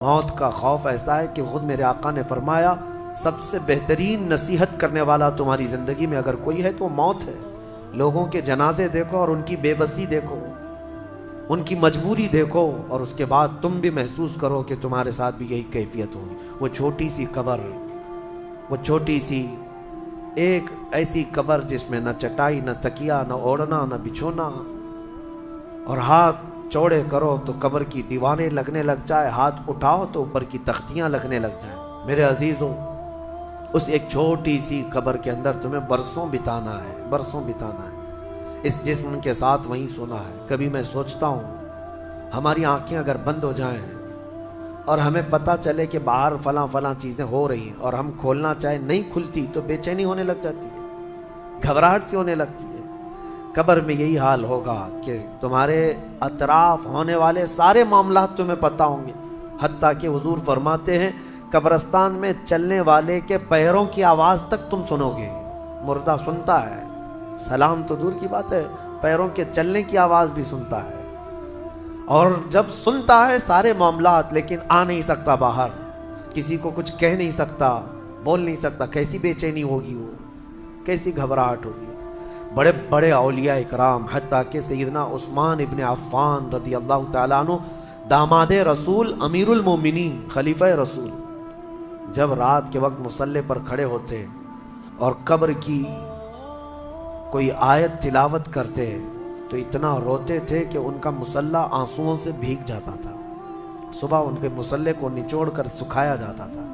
موت کا خوف ایسا ہے کہ خود میرے آقا نے فرمایا سب سے بہترین نصیحت کرنے والا تمہاری زندگی میں اگر کوئی ہے تو موت ہے۔ لوگوں کے جنازے دیکھو اور ان کی بے بسی دیکھو، ان کی مجبوری دیکھو، اور اس کے بعد تم بھی محسوس کرو کہ تمہارے ساتھ بھی یہی کیفیت ہوگی۔ وہ چھوٹی سی قبر، وہ چھوٹی سی ایک ایسی قبر جس میں نہ چٹائی، نہ تکیا، نہ اوڑھنا، نہ بچھونا، اور ہاتھ چوڑے کرو تو قبر کی دیواریں لگنے لگ جائے، ہاتھ اٹھاؤ تو اوپر کی تختیاں لگنے لگ جائیں۔ میرے عزیزوں، اس ایک چھوٹی سی قبر کے اندر تمہیں برسوں بتانا ہے، برسوں بتانا ہے، اس جسم کے ساتھ وہیں سونا ہے۔ کبھی میں سوچتا ہوں ہماری آنکھیں اگر بند ہو جائیں اور ہمیں پتہ چلے کہ باہر فلاں فلاں چیزیں ہو رہی ہیں اور ہم کھولنا چاہیں نہیں کھلتی تو بے چینی ہونے لگ جاتی ہے، گھبراہٹ سی ہونے لگتی ہے۔ قبر میں یہی حال ہوگا کہ تمہارے اطراف ہونے والے سارے معاملات تمہیں پتہ ہوں گے، حتیٰ کہ حضور فرماتے ہیں قبرستان میں چلنے والے کے پیروں کی آواز تک تم سنو گے۔ مردہ سنتا ہے، سلام تو دور کی بات ہے، پیروں کے چلنے کی آواز بھی سنتا ہے، اور جب سنتا ہے سارے معاملات لیکن آ نہیں سکتا باہر، کسی کو کچھ کہہ نہیں سکتا، بول نہیں سکتا۔ کیسی بے چینی ہوگی، وہ کیسی گھبراہٹ ہوگی۔ بڑے بڑے اولیاء اکرام، حتیٰ کہ سیدنا عثمان ابن عفان رضی اللہ تعالیٰ عنہ، داماد رسول، امیر المومنین، خلیفہ رسول، جب رات کے وقت مصلی پر کھڑے ہوتے اور قبر کی کوئی آیت تلاوت کرتے تو اتنا روتے تھے کہ ان کا مصلی آنسوؤں سے بھیگ جاتا تھا۔ صبح ان کے مصلی کو نچوڑ کر سکھایا جاتا تھا۔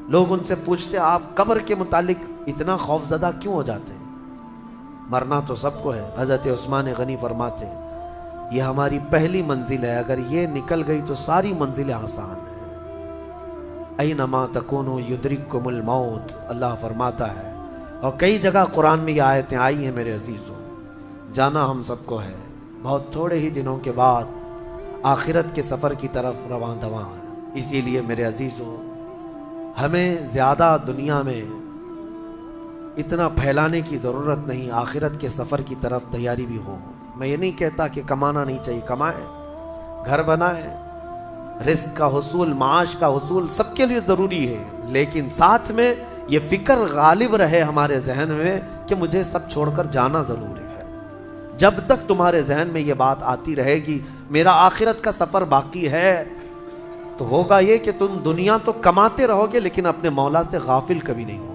لوگ ان سے پوچھتے آپ قبر کے متعلق اتنا خوفزدہ کیوں ہو جاتے ہیں؟ مرنا تو سب کو ہے۔ حضرت عثمان غنی فرماتے یہ ہماری پہلی منزل ہے، اگر یہ نکل گئی تو ساری منزلیں آسان ہیں۔ اینما تکونوا یدرککم الموت، اللہ فرماتا ہے، اور کئی جگہ قرآن میں یہ آیتیں آئی ہیں۔ میرے عزیزوں، جانا ہم سب کو ہے، بہت تھوڑے ہی دنوں کے بعد آخرت کے سفر کی طرف رواں دواں ہے۔ اسی لیے میرے عزیزوں، ہمیں زیادہ دنیا میں اتنا پھیلانے کی ضرورت نہیں، آخرت کے سفر کی طرف تیاری بھی ہو۔ میں یہ نہیں کہتا کہ کمانا نہیں چاہیے، کمائیں، گھر بنائیں، رزق کا حصول، معاش کا حصول سب کے لیے ضروری ہے، لیکن ساتھ میں یہ فکر غالب رہے ہمارے ذہن میں کہ مجھے سب چھوڑ کر جانا ضروری ہے۔ جب تک تمہارے ذہن میں یہ بات آتی رہے گی میرا آخرت کا سفر باقی ہے، تو ہوگا یہ کہ تم دنیا تو کماتے رہو گے لیکن اپنے مولا سے غافل کبھی نہیں ہوگے،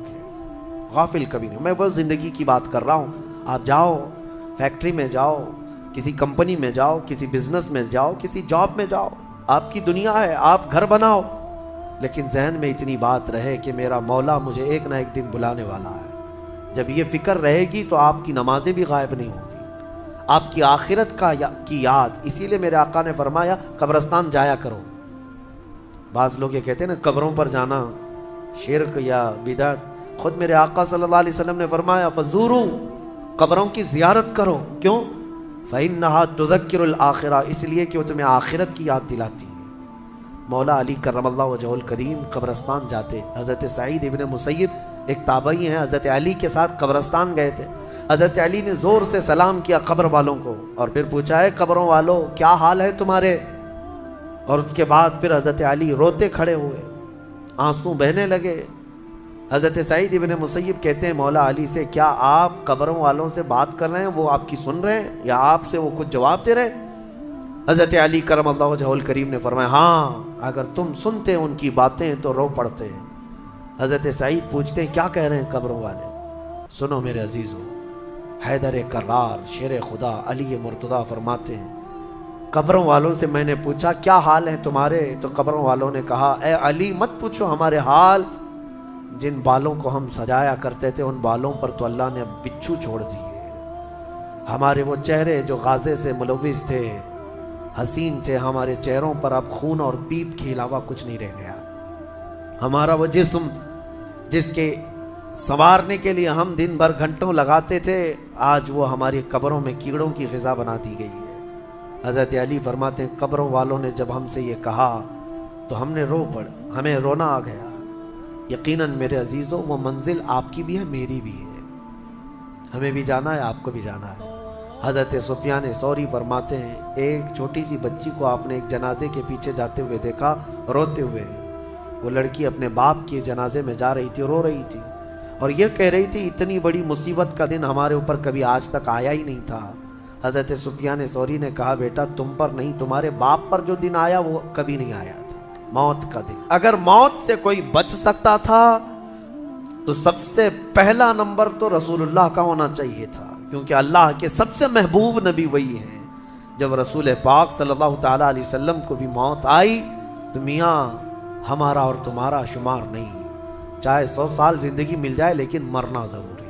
غافل کبھی نہیں۔ میں وہ زندگی کی بات کر رہا ہوں۔ آپ جاؤ، فیکٹری میں جاؤ، کسی کمپنی میں جاؤ، کسی بزنس میں جاؤ، کسی جاب میں جاؤ، آپ کی دنیا ہے، آپ گھر بناؤ، لیکن ذہن میں اتنی بات رہے کہ میرا مولا مجھے ایک نہ ایک دن بلانے والا ہے۔ جب یہ فکر رہے گی تو آپ کی نمازیں بھی غائب نہیں ہوگی، آپ کی آخرت کی یاد۔ اسی لیے میرے آقا نے فرمایا قبرستان جایا کرو۔ بعض لوگ یہ کہتے ہیں نا قبروں پر جانا شرک یا بدعت، خود میرے آقا صلی اللہ علیہ وسلم نے فرمایا فزوروا، قبروں کی زیارت کرو۔ کیوں؟ فإنها تذکر الآخرہ، اس لیے کہ وہ تمہیں آخرت کی یاد دلاتی ہے۔ مولا علی کرم اللہ وجہہ الکریم قبرستان جاتے۔ حضرت سعید ابن مسیب ایک تابعی ہیں، حضرت علی کے ساتھ قبرستان گئے تھے۔ حضرت علی نے زور سے سلام کیا قبر والوں کو اور پھر پوچھا ہے قبروں والوں کیا حال ہے تمہارے؟ اور اس کے بعد پھر حضرت علی روتے کھڑے ہوئے، آنسو بہنے لگے۔ حضرت سعید ابن مسیب کہتے ہیں مولا علی سے کیا آپ قبروں والوں سے بات کر رہے ہیں، وہ آپ کی سن رہے ہیں یا آپ سے وہ کچھ جواب دے رہے ہیں؟ حضرت علی کرم اللہ وجہہ الکریم نے فرمایا ہاں، اگر تم سنتے ان کی باتیں تو رو پڑتے ہیں۔ حضرت سعید پوچھتے ہیں کیا کہہ رہے ہیں قبروں والے؟ سنو میرے عزیزوں، حیدر کرار شیر خدا علی مرتضیٰ فرماتے ہیں قبروں والوں سے میں نے پوچھا کیا حال ہے تمہارے؟ تو قبروں والوں نے کہا اے علی مت پوچھو ہمارے حال، جن بالوں کو ہم سجایا کرتے تھے ان بالوں پر تو اللہ نے بچھو چھوڑ دیے، ہمارے وہ چہرے جو غازے سے ملوث تھے، حسین تھے، ہمارے چہروں پر اب خون اور پیپ کے علاوہ کچھ نہیں رہ گیا، ہمارا وہ جسم جس کے سنوارنے کے لیے ہم دن بھر گھنٹوں لگاتے تھے آج وہ ہماری قبروں میں کیڑوں کی غذا بنا دی گئی ہے۔ حضرت علی فرماتے ہیں قبروں والوں نے جب ہم سے یہ کہا تو ہم نے ہمیں رونا آ گیا۔ یقیناً میرے عزیزوں وہ منزل آپ کی بھی ہے میری بھی ہے، ہمیں بھی جانا ہے آپ کو بھی جانا ہے، حضرت سفیان ثوری فرماتے ہیں ایک چھوٹی سی بچی کو آپ نے ایک جنازے کے پیچھے جاتے ہوئے دیکھا روتے ہوئے. وہ لڑکی اپنے باپ کے جنازے میں جا رہی تھی, رو رہی تھی اور یہ کہہ رہی تھی اتنی بڑی مصیبت کا دن ہمارے اوپر کبھی آج تک آیا ہی نہیں تھا. حضرت سفیان ثوری نے کہا بیٹا تم پر نہیں تمہارے باپ پر جو دن آیا وہ کبھی نہیں آیا تھا, موت کا دن. اگر موت سے کوئی بچ سکتا تھا تو سب سے پہلا نمبر تو رسول اللہ کا ہونا چاہیے تھا, کیونکہ اللہ کے سب سے محبوب نبی وہی ہیں. جب رسول پاک صلی اللہ تعالیٰ علیہ وسلم کو بھی موت آئی تو میاں ہمارا اور تمہارا شمار نہیں, چاہے 100 سال زندگی مل جائے لیکن مرنا ضروری.